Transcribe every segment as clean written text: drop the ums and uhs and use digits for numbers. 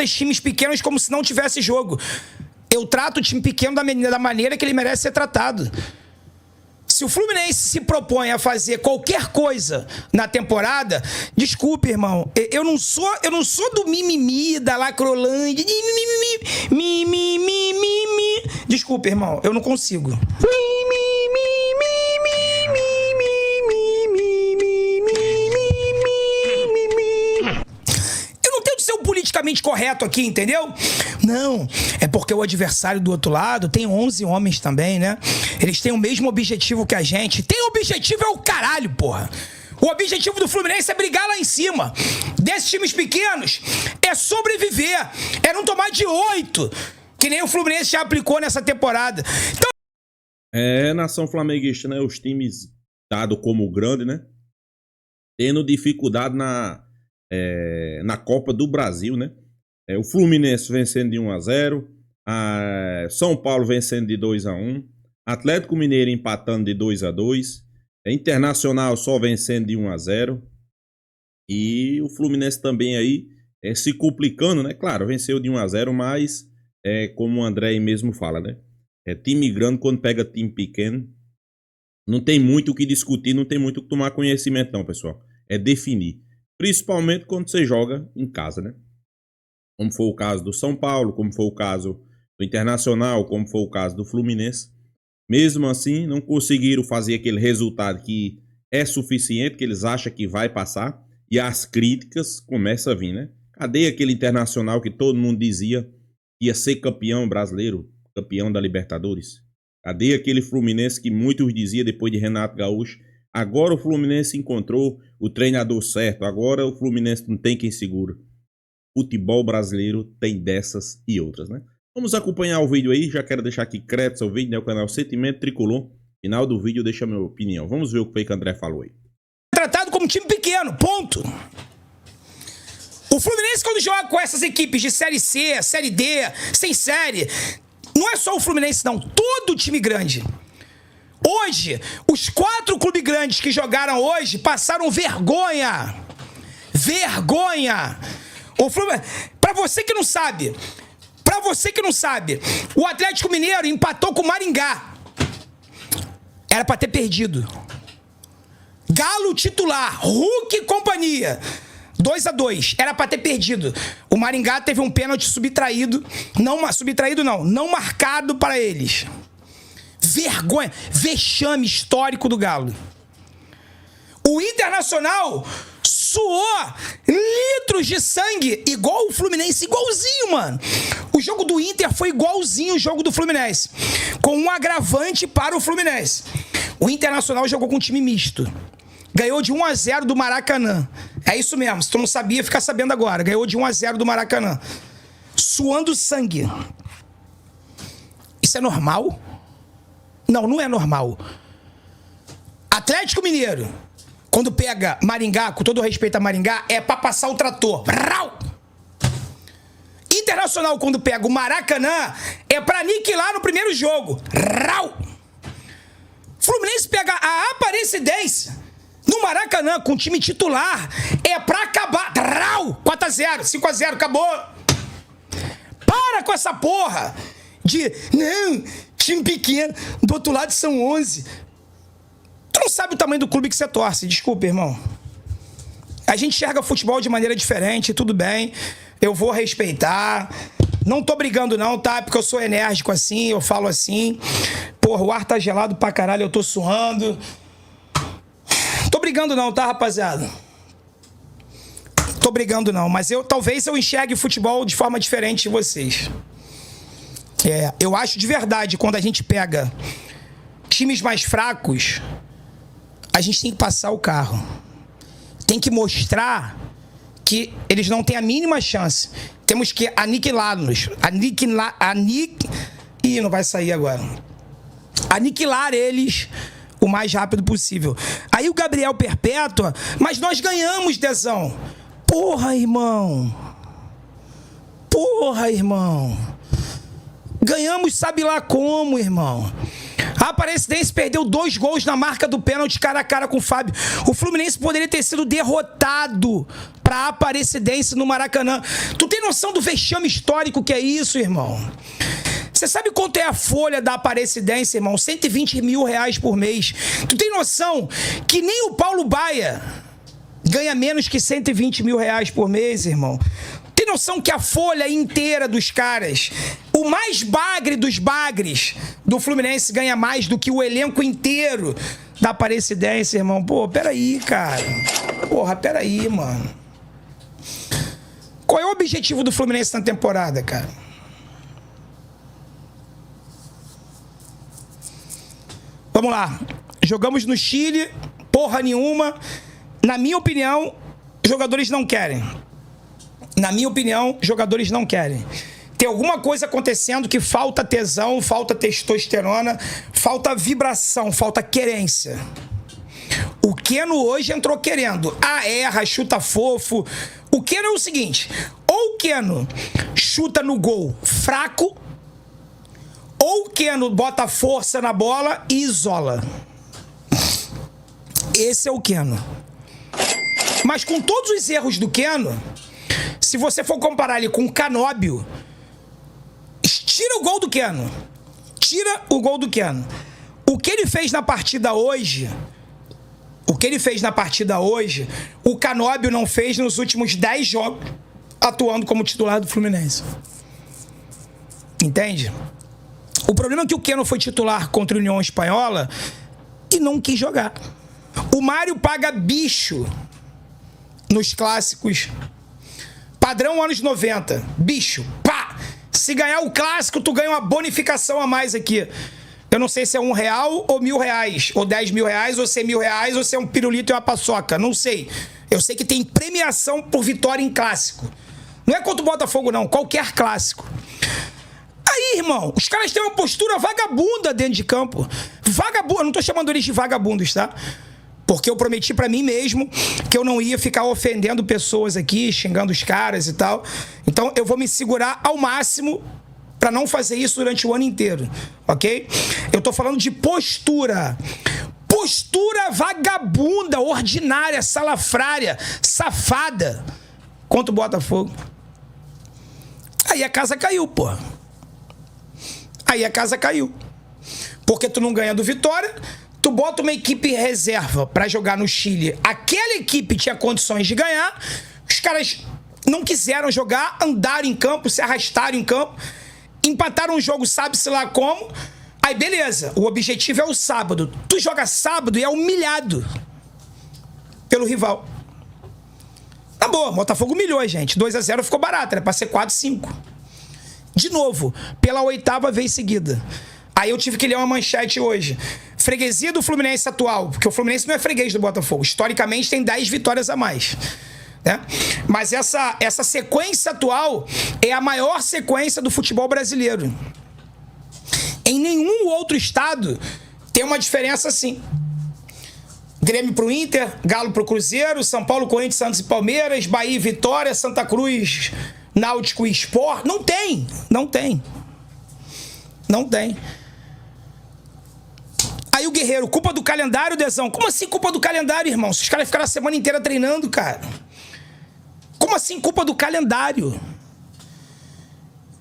times pequenos como se não tivesse jogo. Eu trato o time pequeno da maneira que ele merece ser tratado. Se o Fluminense se propõe a fazer qualquer coisa na temporada, desculpe, irmão, eu não sou do mimimi, da Lacrolândia, desculpe, irmão, eu não consigo. Eu não tenho de ser o politicamente correto aqui, entendeu? Não, é porque o adversário do outro lado tem 11 homens também, né? Eles têm o mesmo objetivo que a gente. Tem objetivo é o caralho, porra. O objetivo do Fluminense é brigar lá em cima. Desses times pequenos, é sobreviver. É não tomar de 8, que nem o Fluminense já aplicou nessa temporada. Então... nação flamenguista, né? Os times dado como grande, né? Tendo dificuldade na Copa do Brasil, né? O Fluminense vencendo de 1-0, São Paulo vencendo de 2-1, Atlético Mineiro empatando de 2-2, Internacional só vencendo de 1-0, e o Fluminense também aí se complicando, né? Claro, venceu de 1-0, mas como o André mesmo fala, né? Time grande quando pega time pequeno, não tem muito o que discutir, não tem muito o que tomar conhecimento não, pessoal. É definir, principalmente quando você joga em casa, né? Como foi o caso do São Paulo, como foi o caso do Internacional, como foi o caso do Fluminense. Mesmo assim, não conseguiram fazer aquele resultado que é suficiente, que eles acham que vai passar. E as críticas começam a vir, né? Cadê aquele Internacional que todo mundo dizia que ia ser campeão brasileiro, campeão da Libertadores? Cadê aquele Fluminense que muitos diziam depois de Renato Gaúcho? Agora o Fluminense encontrou o treinador certo, agora o Fluminense não tem quem segura. Futebol brasileiro tem dessas e outras, né? Vamos acompanhar o vídeo aí. Já quero deixar aqui crédito ao vídeo, né? O canal Sentimento Tricolor. Final do vídeo deixa a minha opinião. Vamos ver o que foi que o André falou aí. Tratado como time pequeno, ponto. O Fluminense, quando joga com essas equipes de Série C, Série D, sem série, não é só o Fluminense não, todo time grande. Hoje, os 4 clubes grandes que jogaram hoje passaram vergonha. Vergonha. O Fluminense, pra você que não sabe, o Atlético Mineiro empatou com o Maringá. Era pra ter perdido. Galo titular, Hulk e companhia. 2-2, era pra ter perdido. O Maringá teve um pênalti subtraído, não marcado para eles. Vergonha, vexame histórico do Galo. O Internacional suou litros de sangue, igual o Fluminense, igualzinho, mano. O jogo do Inter foi igualzinho o jogo do Fluminense, com um agravante para o Fluminense. O Internacional jogou com um time misto. Ganhou de 1-0 do Maracanã. É isso mesmo, se tu não sabia, fica sabendo agora. Ganhou de 1-0 do Maracanã. Suando sangue. Isso é normal? Não, não é normal. Atlético Mineiro, quando pega Maringá, com todo respeito a Maringá, é pra passar o trator. Rau! Internacional, quando pega o Maracanã, é pra aniquilar no primeiro jogo. Rau! Fluminense pega a Aparecidense no Maracanã com o time titular, é pra acabar. Rau! 4-0, 5-0, acabou. Para com essa porra de, não, time pequeno, do outro lado são 11. Tu não sabe o tamanho do clube que você torce, desculpa, irmão. A gente enxerga futebol de maneira diferente, tudo bem, eu vou respeitar. Não tô brigando não, tá? Porque eu sou enérgico assim, eu falo assim. Porra, o ar tá gelado pra caralho, eu tô suando. Tô brigando não, tá, rapaziada? Tô brigando não, mas talvez eu enxergue futebol de forma diferente de vocês. Eu acho de verdade, quando a gente pega times mais fracos, a gente tem que passar o carro. Tem que mostrar que eles não têm a mínima chance. Temos que aniquilá-los. Ih, não vai sair agora. Aniquilar eles o mais rápido possível. Aí o Gabriel Perpétua, mas nós ganhamos, Dezão. Porra, irmão. Porra, irmão. Ganhamos sabe lá como, irmão. A Aparecidense perdeu 2 gols na marca do pênalti cara a cara com o Fábio. O Fluminense poderia ter sido derrotado para pra Aparecidense no Maracanã. Tu tem noção do vexame histórico que é isso, irmão? Você sabe quanto é a folha da Aparecidense, irmão? 120 mil reais por mês. Tu tem noção que nem o Paulo Baia ganha menos que 120 mil reais por mês, irmão? Tem noção que a folha inteira dos caras, o mais bagre dos bagres do Fluminense ganha mais do que o elenco inteiro da Aparecidense, irmão? Pô, peraí, cara. Porra, peraí, mano. Qual é o objetivo do Fluminense na temporada, cara? Vamos lá. Jogamos no Chile, porra nenhuma. Na minha opinião, jogadores não querem. Na minha opinião, jogadores não querem. Tem alguma coisa acontecendo que falta tesão, falta testosterona, falta vibração, falta querência. O Keno hoje entrou querendo. Erra, chuta fofo. O Keno é o seguinte, ou o Keno chuta no gol fraco, ou o Keno bota força na bola e isola. Esse é o Keno. Mas com todos os erros do Keno, se você for comparar ele com o Canóbio, tira o gol do Keno. Tira o gol do Keno. O que ele fez na partida hoje, o Canóbio não fez nos últimos 10 jogos atuando como titular do Fluminense. Entende? O problema é que o Keno foi titular contra a União Espanhola e não quis jogar. O Mário paga bicho nos clássicos. Padrão anos 90. Bicho, pá! Se ganhar o clássico, tu ganha uma bonificação a mais aqui. Eu não sei se é R$1 ou R$1.000, ou 10 mil reais, ou 100 mil reais, ou se é um pirulito e uma paçoca. Não sei. Eu sei que tem premiação por vitória em clássico. Não é contra o Botafogo, não. Qualquer clássico. Aí, irmão, os caras têm uma postura vagabunda dentro de campo. Vagabundo. Eu não tô chamando eles de vagabundos, tá? Porque eu prometi pra mim mesmo que eu não ia ficar ofendendo pessoas aqui, xingando os caras e tal. Então eu vou me segurar ao máximo pra não fazer isso durante o ano inteiro, ok? Eu tô falando de postura. Postura vagabunda, ordinária, salafrária, safada contra o Botafogo. Aí a casa caiu, pô. Aí a casa caiu. Porque tu não ganha do Vitória, tu bota uma equipe reserva pra jogar no Chile. Aquela equipe tinha condições de ganhar, os caras não quiseram jogar, andaram em campo, se arrastaram em campo, empataram o jogo, sabe-se lá como. Aí beleza, o objetivo é o sábado. Tu joga sábado e é humilhado pelo rival. Tá bom, Botafogo humilhou a gente. 2-0 ficou barato, era pra ser 4-5. De novo, pela 8ª vez seguida. Aí eu tive que ler uma manchete hoje. Freguesia do Fluminense atual, porque o Fluminense não é freguês do Botafogo. Historicamente tem 10 vitórias a mais, né? Mas essa sequência atual é a maior sequência do futebol brasileiro. Em nenhum outro estado tem uma diferença assim. Grêmio pro Inter, Galo pro Cruzeiro, São Paulo, Corinthians, Santos e Palmeiras, Bahia e Vitória, Santa Cruz, Náutico e Sport. Não tem. Aí o Guerreiro, culpa do calendário, Dezão. Como assim culpa do calendário, irmão? Se os caras ficaram a semana inteira treinando, cara. Como assim culpa do calendário?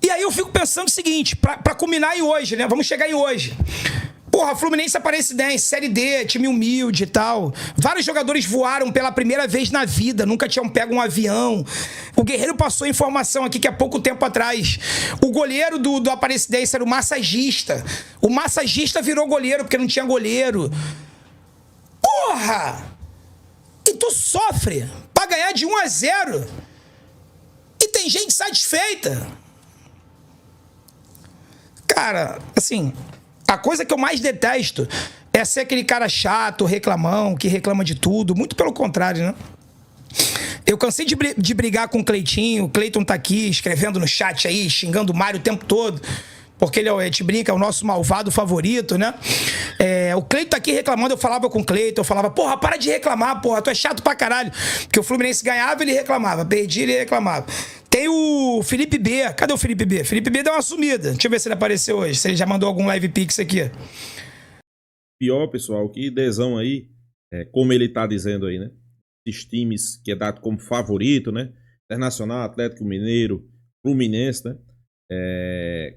E aí eu fico pensando o seguinte, pra culminar em hoje, né? Vamos chegar em hoje. Porra, Fluminense Aparecidense, Série D, time humilde e tal. Vários jogadores voaram pela primeira vez na vida, nunca tinham pego um avião. O Guerreiro passou informação aqui que há pouco tempo atrás o goleiro do Aparecidense era o massagista. O massagista virou goleiro porque não tinha goleiro. Porra! E tu sofre pra ganhar de 1-0. E tem gente satisfeita. Cara, assim... A coisa que eu mais detesto é ser aquele cara chato, reclamão, que reclama de tudo. Muito pelo contrário, né? Eu cansei de brigar com o Cleitinho. O Cleiton tá aqui escrevendo no chat aí, xingando o Mário o tempo todo. Porque ele, a gente brinca, é o nosso malvado favorito, né? O Cleiton tá aqui reclamando, eu falava com o Cleiton, eu falava, porra, para de reclamar, porra, tu é chato pra caralho. Porque o Fluminense ganhava, ele reclamava. Perdia, ele reclamava. Tem o Felipe B. Cadê o Felipe B? Felipe B deu uma sumida. Deixa eu ver se ele apareceu hoje. Se ele já mandou algum live pix aqui. Pior, pessoal, que Dezão aí, como ele tá dizendo aí, né? esses times que é dado como favorito, né? Internacional, Atlético Mineiro, Fluminense, né?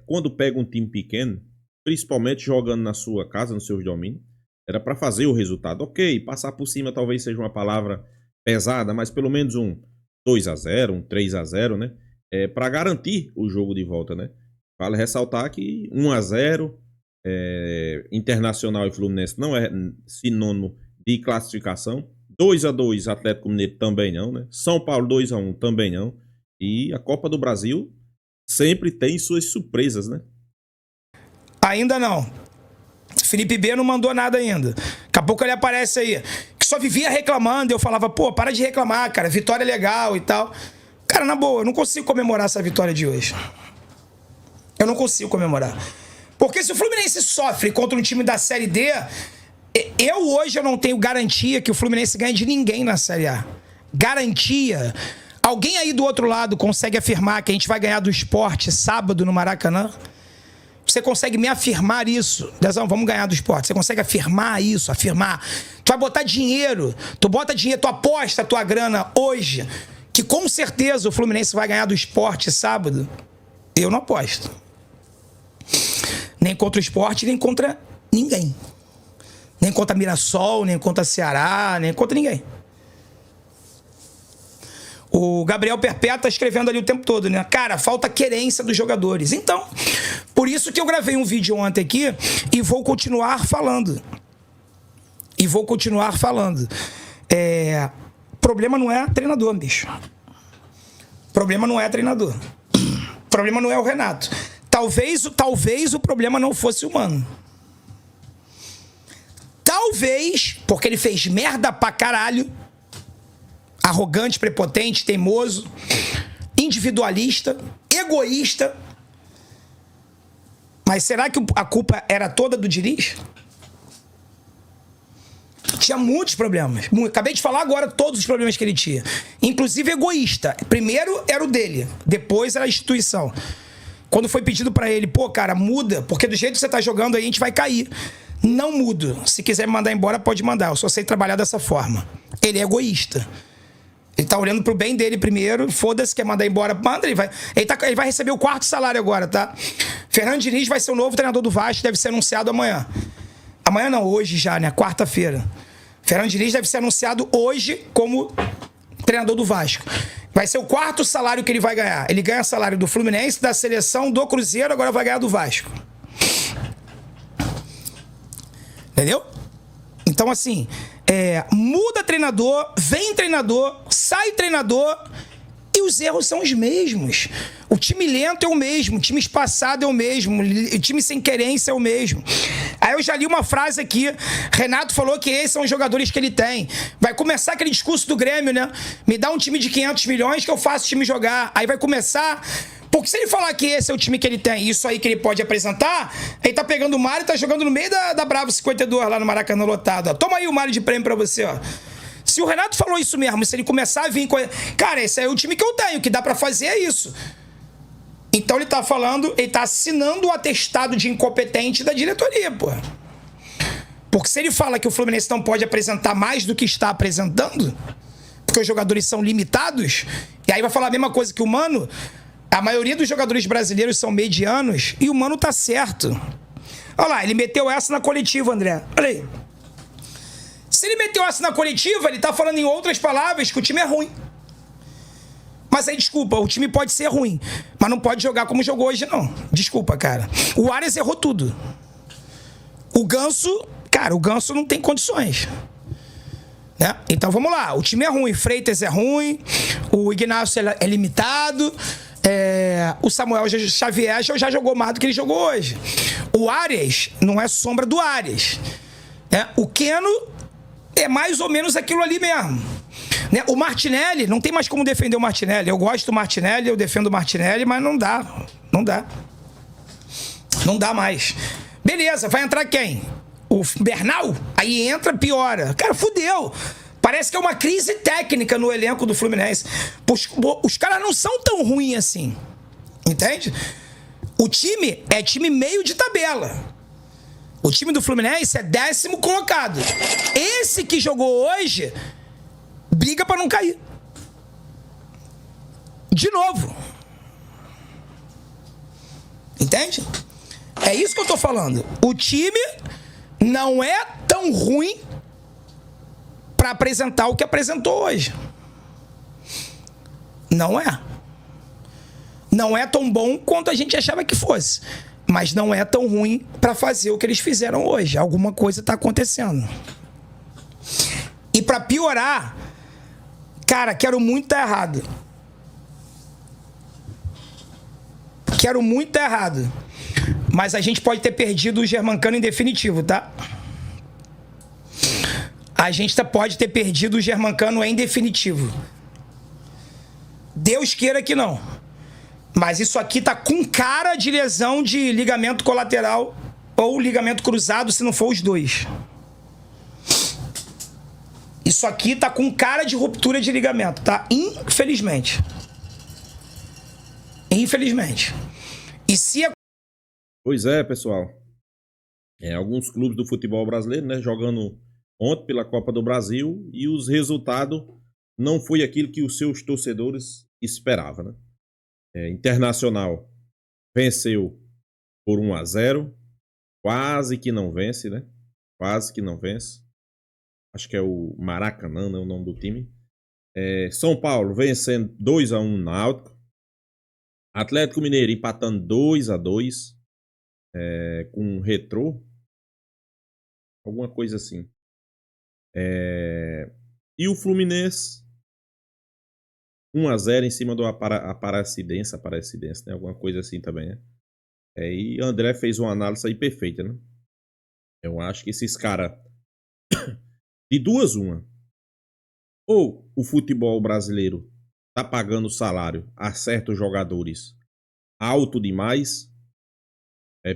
Quando pega um time pequeno, principalmente jogando na sua casa, nos seus domínios, era para fazer o resultado. Ok, passar por cima talvez seja uma palavra pesada, mas pelo menos um 2-0, um 3-0, né? Para garantir o jogo de volta, né? Vale ressaltar que 1-0, Internacional e Fluminense não é sinônimo de classificação. 2-2, Atlético Mineiro também não, né? São Paulo 2-1 também não. E a Copa do Brasil sempre tem suas surpresas, né? Ainda não. Felipe B não mandou nada ainda. Daqui a pouco ele aparece aí. Que só vivia reclamando. Eu falava, pô, para de reclamar, cara. Vitória é legal e tal. Cara, na boa, eu não consigo comemorar essa vitória de hoje. Eu não consigo comemorar. Porque se o Fluminense sofre contra um time da Série D, eu não tenho garantia que o Fluminense ganhe de ninguém na Série A. Garantia. Alguém aí do outro lado consegue afirmar que a gente vai ganhar do Sport sábado no Maracanã? Você consegue me afirmar isso? Dezão, vamos ganhar do Sport. Você consegue afirmar isso? Afirmar. Tu vai botar dinheiro. Tu bota dinheiro, tu aposta a tua grana hoje, que com certeza o Fluminense vai ganhar do Sport sábado? Eu não aposto. Nem contra o Sport, nem contra ninguém. Nem contra Mirassol, nem contra Ceará, nem contra ninguém. O Gabriel Perpétua tá escrevendo ali o tempo todo, né? Cara, falta querência dos jogadores. Então, por isso que eu gravei um vídeo ontem aqui e vou continuar falando. O problema não é treinador, bicho. O problema não é treinador. O problema não é o Renato. Talvez o problema não fosse humano. Talvez, porque ele fez merda pra caralho. Arrogante, prepotente, teimoso, individualista, egoísta. Mas será que a culpa era toda do Diniz? Tinha muitos problemas. Acabei de falar agora todos os problemas que ele tinha. Inclusive egoísta. Primeiro era o dele, depois era a instituição. Quando foi pedido pra ele, pô, cara, muda, porque do jeito que você tá jogando aí a gente vai cair. Não mudo. Se quiser me mandar embora, pode mandar. Eu só sei trabalhar dessa forma. Ele é egoísta. Ele tá olhando pro bem dele primeiro, foda-se, quer mandar embora, manda, ele vai receber o 4º salário agora, tá? Fernando Diniz vai ser o novo treinador do Vasco, deve ser anunciado amanhã. Amanhã não, hoje já, né? Quarta-feira. Fernando Diniz deve ser anunciado hoje como treinador do Vasco. Vai ser o 4º salário que ele vai ganhar. Ele ganha salário do Fluminense, da seleção, do Cruzeiro, agora vai ganhar do Vasco. Entendeu? Então, assim, muda treinador, vem treinador, sai treinador e os erros são os mesmos. O time lento é o mesmo, o time espaçado é o mesmo, o time sem querência é o mesmo. Aí eu já li uma frase aqui, Renato falou que esses são os jogadores que ele tem. Vai começar aquele discurso do Grêmio, né? Me dá um time de 500 milhões que eu faço o time jogar. Aí vai começar... Porque se ele falar que esse é o time que ele tem, isso aí que ele pode apresentar, ele tá pegando o Mário e tá jogando no meio da Bravo 52 lá no Maracanã lotado. Ó. Toma aí o Mário de prêmio pra você, ó. Se o Renato falou isso mesmo, se ele começar a vir com... Cara, esse é o time que eu tenho, o que dá pra fazer é isso. Então ele tá falando, ele tá assinando o atestado de incompetente da diretoria, pô. Porque se ele fala que o Fluminense não pode apresentar mais do que está apresentando, porque os jogadores são limitados, e aí vai falar a mesma coisa que o Mano... A maioria dos jogadores brasileiros são medianos e o Mano tá certo. Olha lá, ele meteu essa na coletiva, André. Olha aí. Se ele meteu essa na coletiva, ele tá falando em outras palavras que o time é ruim. Mas aí, desculpa, o time pode ser ruim, mas não pode jogar como jogou hoje, não. Desculpa, cara. O Arias errou tudo. O Ganso, cara, o Ganso não tem condições. Né? Então vamos lá, o time é ruim, Freitas é ruim, o Ignacio é limitado... o Samuel Xavier já jogou mais do que ele jogou hoje. O Arias não é sombra do Arias, né? O Keno é mais ou menos aquilo ali mesmo, né? O Martinelli, não tem mais como defender o Martinelli. Eu gosto do Martinelli, eu defendo o Martinelli, mas não dá mais. Beleza, vai entrar quem? O Bernal? Aí entra, piora. Cara, fudeu. Parece que é uma crise técnica no elenco do Fluminense. Os caras não são tão ruins assim. Entende? O time é time meio de tabela. O time do Fluminense é 10º colocado. Esse que jogou hoje briga pra não cair. De novo. Entende? É isso que eu tô falando. O time não é tão ruim pra apresentar o que apresentou hoje. Não é. Não é tão bom quanto a gente achava que fosse. Mas não é tão ruim pra fazer o que eles fizeram hoje. Alguma coisa tá acontecendo. E pra piorar, cara, quero muito estar errado. Quero muito estar errado. Mas a gente pode ter perdido o Germancano em definitivo, tá? A gente pode ter perdido o Germancano em definitivo. Deus queira que não. Mas isso aqui tá com cara de lesão de ligamento colateral ou ligamento cruzado, se não for os dois. Isso aqui tá com cara de ruptura de ligamento, tá? Infelizmente. Infelizmente. E se... Pois é, pessoal. Alguns clubes do futebol brasileiro, né, jogando ontem pela Copa do Brasil e os resultados não foi aquilo que os seus torcedores esperavam, né? Internacional venceu por 1-0, quase que não vence, né? Quase que não vence. Acho que é o Maracanã, né, o nome do time. São Paulo vencendo 2-1 no Náutico. Atlético Mineiro empatando 2-2 com o Retrô. Alguma coisa assim. E o Fluminense 1-0 em cima do Aparecidense, né? Alguma coisa assim também, né? E André fez uma análise aí perfeita, né? Eu acho que esses caras, de duas uma, ou o futebol brasileiro tá pagando salário a certos jogadores alto demais,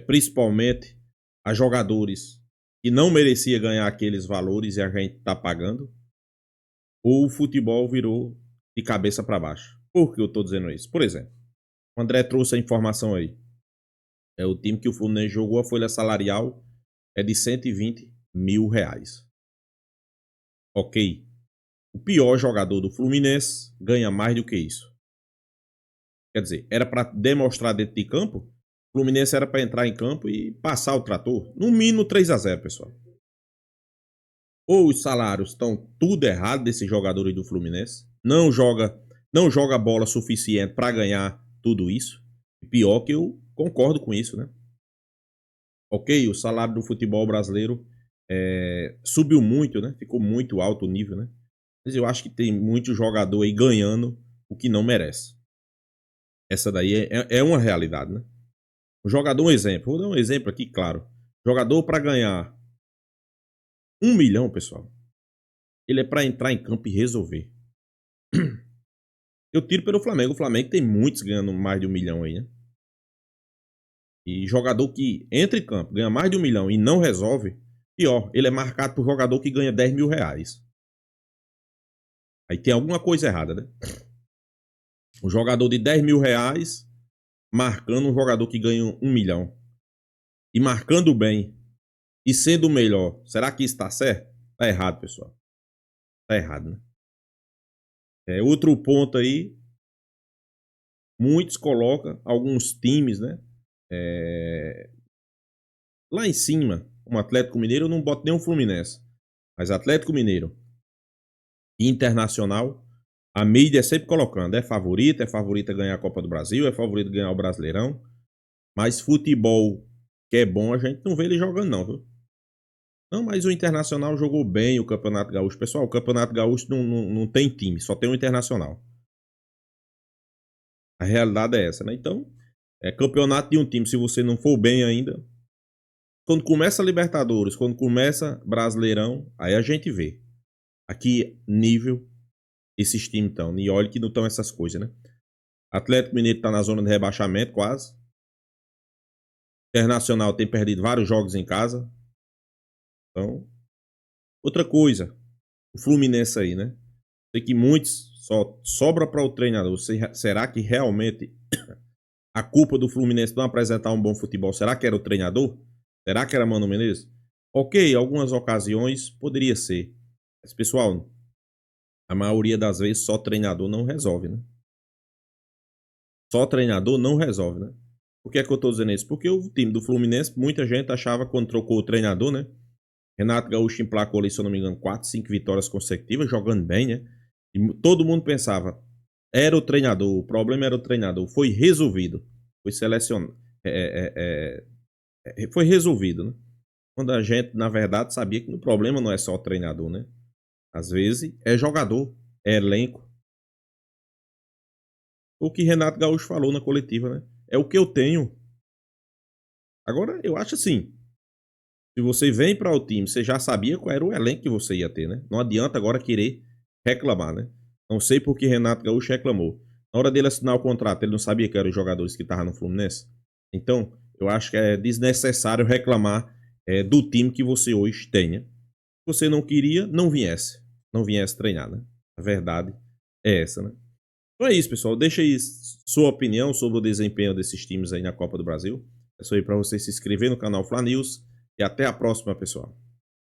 principalmente a jogadores que não merecia ganhar aqueles valores e a gente tá pagando, ou o futebol virou de cabeça para baixo. Por que eu tô dizendo isso? Por exemplo, o André trouxe a informação aí. O time que o Fluminense jogou, a folha salarial é de R$120 mil. Ok. O pior jogador do Fluminense ganha mais do que isso. Quer dizer, era para demonstrar dentro de campo. O Fluminense era para entrar em campo e passar o trator. No mínimo 3-0, pessoal. Ou os salários estão tudo errado desses jogadores do Fluminense. Não joga bola suficiente para ganhar tudo isso. Pior que eu concordo com isso, né? Ok, o salário do futebol brasileiro subiu muito, né? Ficou muito alto o nível, né? Mas eu acho que tem muito jogador aí ganhando o que não merece. Essa daí é uma realidade, né? Um jogador, um exemplo. Vou dar um exemplo aqui, claro. Jogador para ganhar 1 milhão, pessoal. Ele é para entrar em campo e resolver. Eu tiro pelo Flamengo. O Flamengo tem muitos ganhando mais de 1 milhão aí, né? E jogador que entra em campo, ganha mais de 1 milhão e não resolve, pior, ele é marcado por jogador que ganha R$10 mil. Aí tem alguma coisa errada, né? Um jogador de R$10 mil marcando um jogador que ganha 1 milhão. E marcando bem. E sendo o melhor. Será que isso tá certo? Tá errado, pessoal. Tá errado, né? Outro ponto aí. Muitos colocam, alguns times, né? Lá em cima, como Atlético Mineiro, eu não boto nem o Fluminense. Mas Atlético Mineiro e Internacional, a mídia é sempre colocando. É favorita a ganhar a Copa do Brasil, é favorito a ganhar o Brasileirão. Mas futebol que é bom, a gente não vê ele jogando não, viu? Não, mas o Internacional jogou bem o Campeonato Gaúcho. Pessoal, o Campeonato Gaúcho não tem time, só tem o Internacional. A realidade é essa, né? Então, campeonato de um time, se você não for bem ainda. Quando começa Libertadores, quando começa Brasileirão, aí a gente vê. Aqui, nível, esses times estão. E olha que não estão essas coisas, né? Atlético Mineiro está na zona de rebaixamento, quase. Internacional tem perdido vários jogos em casa. Então, outra coisa. O Fluminense aí, né? Sei que muitos só sobra para o treinador. Será que realmente a culpa do Fluminense não apresentar um bom futebol, será que era o treinador? Será que era Mano Menezes? Ok, algumas ocasiões poderia ser. Mas, pessoal, a maioria das vezes só treinador não resolve, né? Só treinador não resolve, né? Por que é que eu tô dizendo isso? Porque o time do Fluminense, muita gente achava quando trocou o treinador, né? Renato Gaúcho emplacou ali, se eu não me engano, 4, 5 vitórias consecutivas, jogando bem, né? E todo mundo pensava, era o treinador, o problema era o treinador. Foi resolvido. Foi selecionado. Foi resolvido, né? Quando a gente, na verdade, sabia que o problema não é só o treinador, né? Às vezes é jogador, é elenco. O que Renato Gaúcho falou na coletiva, né? É o que eu tenho. Agora, eu acho assim, se você vem para o time, você já sabia qual era o elenco que você ia ter, né? Não adianta agora querer reclamar, né? Não sei por que Renato Gaúcho reclamou. Na hora dele assinar o contrato, ele não sabia que eram os jogadores que estavam no Fluminense. Então, eu acho que é desnecessário reclamar do time que você hoje tenha. Se você não queria, não viesse. Não viesse treinar, né? A verdade é essa, né? Então é isso, pessoal. Deixa aí sua opinião sobre o desempenho desses times aí na Copa do Brasil. É só aí para você se inscrever no canal Fla News e até a próxima, pessoal.